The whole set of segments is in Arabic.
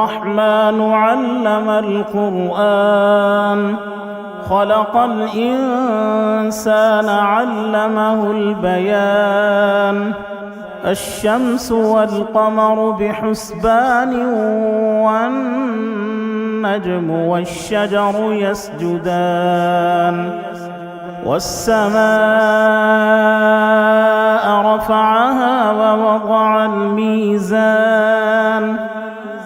الرحمن علم القرآن خلق الإنسان علمه البيان الشمس والقمر بحسبان والنجم والشجر يسجدان والسماء رفعها ووضع الميزان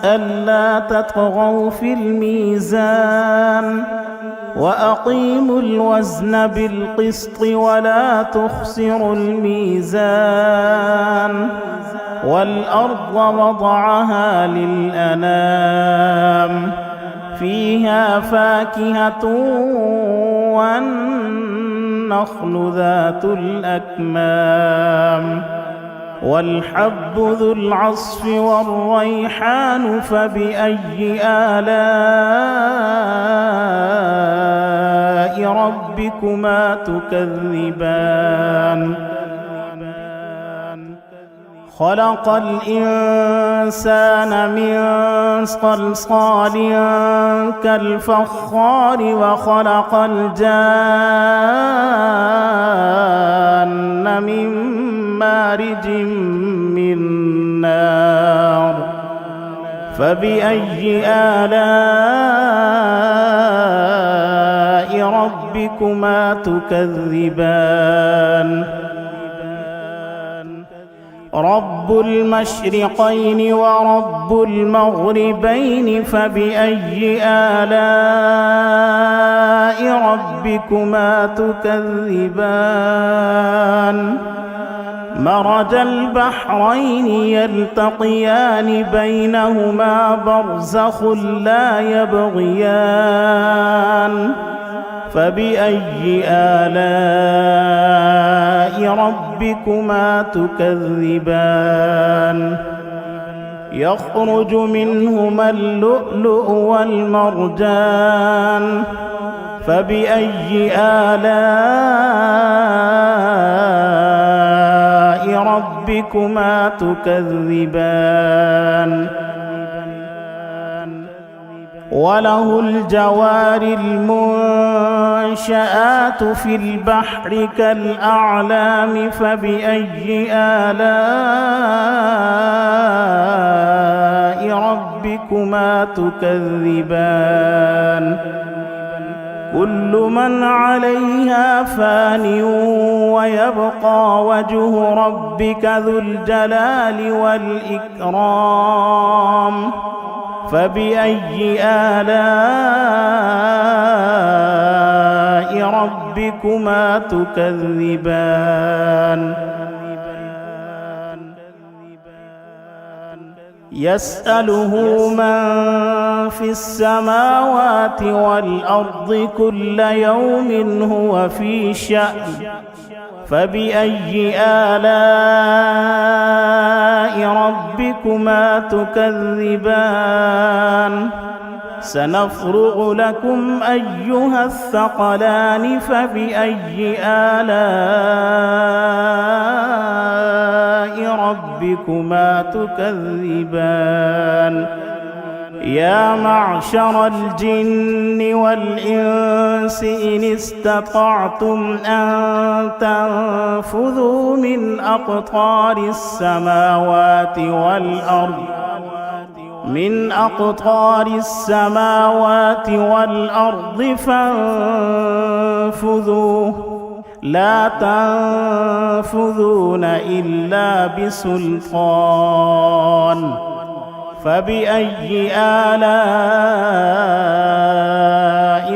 ألا تطغوا في الميزان وأقيموا الوزن بالقسط ولا تخسروا الميزان والأرض وضعها للأنام فيها فاكهة والنخل ذات الأكمام والحب ذو العصف والريحان فبأي آلاء ربكما تكذبان خلق الإنسان من صلصال كالفخار وخلق الجان من مارج من نار فبأي آلاء ربكما تكذبان رب المشرقين ورب المغربين فبأي آلاء ربكما تكذبان مرج البحرين يلتقيان بينهما برزخ لا يبغيان فبأي آلاء ربكما تكذبان يخرج منهما اللؤلؤ والمرجان فبأي آلاء ربكما تكذبان وله الجوار المنشآت في البحر كالأعلام فبأي آلاء ربكما تكذبان كل من عليها فان ويبقى وجه ربك ذو الجلال والإكرام فبأي آلاء ربكما تكذبان يسأله من في السماوات والأرض كل يوم هو في شأن فبأي آلاء ربكما تكذبان سنفرغ لكم أيها الثقلان فبأي آلاء ربكما تكذبان يا معشر الجن والإنس إن استطعتم أن تنفذوا من أقطار السماوات والأرض فانفذوا لا تنفذون إلا بسلطان فبأي آلاء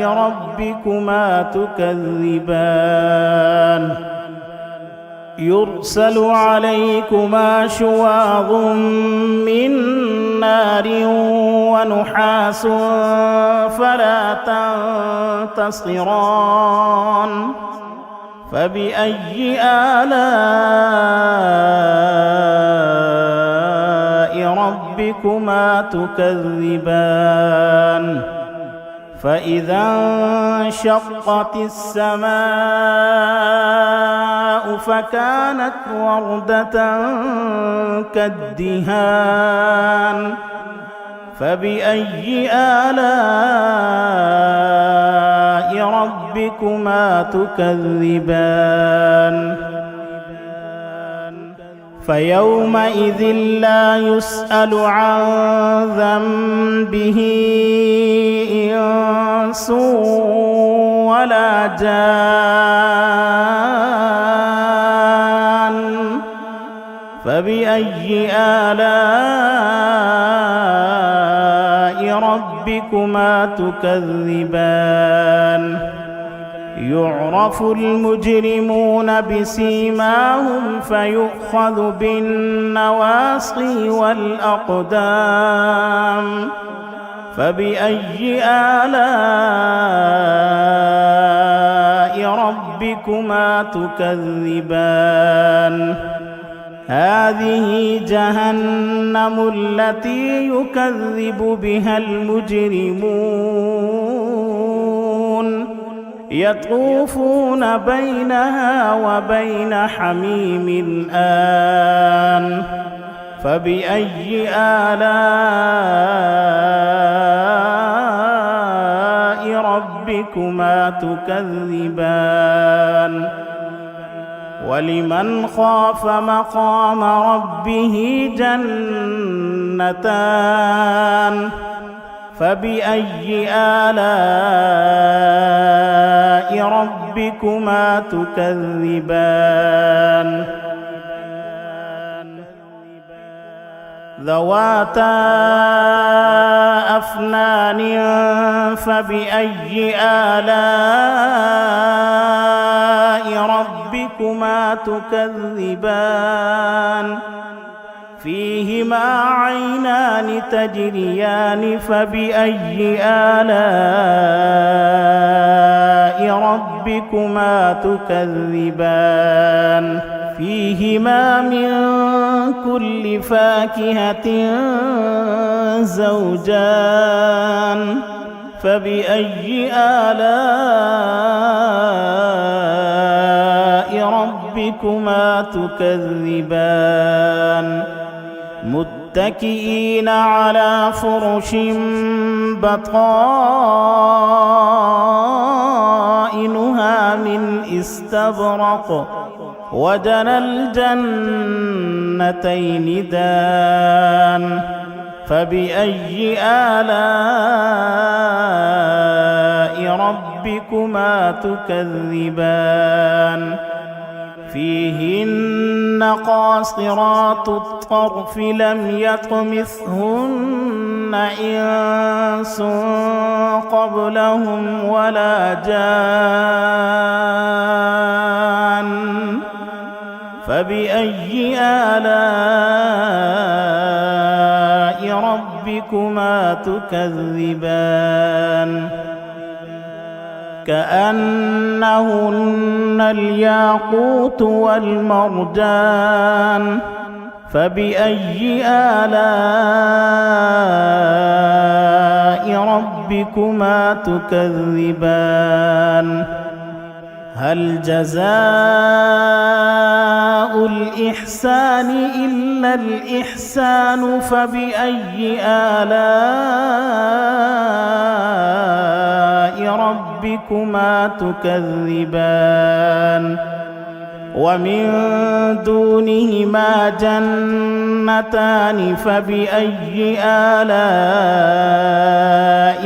ربكما تكذبان يرسل عليكما شواظ من نار ونحاس فلا تنتصران فبأي آلاء ربكما تكذبان فإذا انشقت السماء فكانت وردة كالدهان فبأي آلاء ربكما تكذبان فيومئذ لا يسأل عن ذنبه إنس ولا جان فبأي آلاء ربكما تكذبان يعرف المجرمون بسيماهم فيؤخذ بالنواصي والأقدام فبأي آلاء ربكما تكذبان هذه جهنم التي يكذب بها المجرمون يطوفون بينها وبين حميم آن فبأي آلاء ربكما تكذبان ولمن خاف مقام ربه جنتان فبأي آلاء ربكما تكذبان ذواتا أفنان فبأي آلاء ربكما تكذبان فيهما عينان تجريان فبأي آلاء ربكما تكذبان فيهما من كل فاكهة زوجان فبأي آلاء ربكما تكذبان متكئين على فرش بطائنها من استبرق وجنى الجنتين دان فبأي آلاء ربكما تكذبان فيهن قاصرات الطرف لم يطمثهن إنس قبلهم ولا جان فبأي آلاء ربكما تكذبان كأنهن الياقوت والمرجان فبأي آلاء ربكما تكذبان هل جزاء الإحسان إلا الإحسان فبأي آلاء ربكما تكذبان ومن دونهما جنتان فبأي آلاء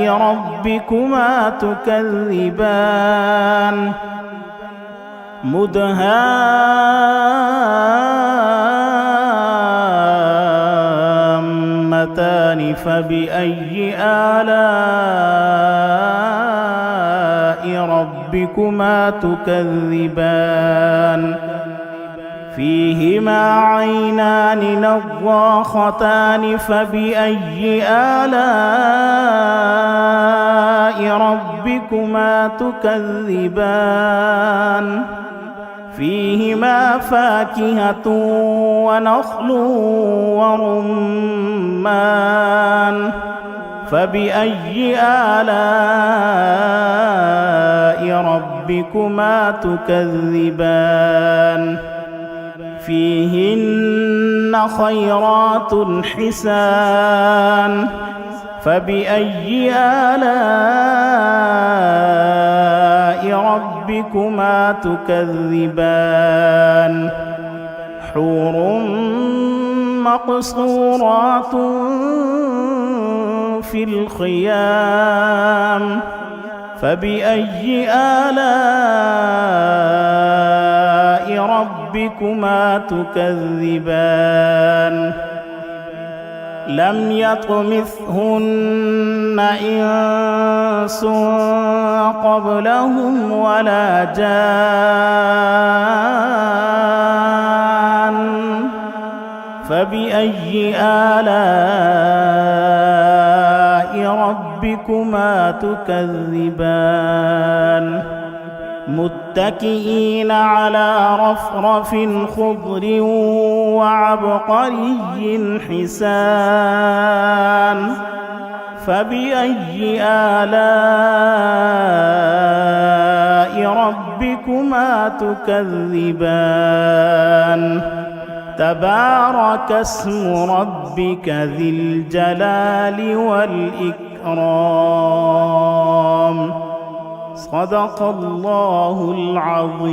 ربكما تكذبان مدهامتان فبأي آلاء ربكما تكذبان فيهما عينان نضاختان فبأي آلاء ربكما تكذبان فيهما فاكهة ونخل ورمان فبأي آلاء ربكما تكذبان فيهن خيرات حسان فبأي آلاء ربكما تكذبان حور مقصورات في الخيام فبأي آلاء ربكما تكذبان لم يطمثهن إنس قبلهم ولا جان فبأي آلاء ربكما تكذبان متكئين على رفرف خضر وعبقري حسان فبأي آلاء ربكما تكذبان تبارك اسم ربك ذي الجلال والإكرام صدق الله العظيم.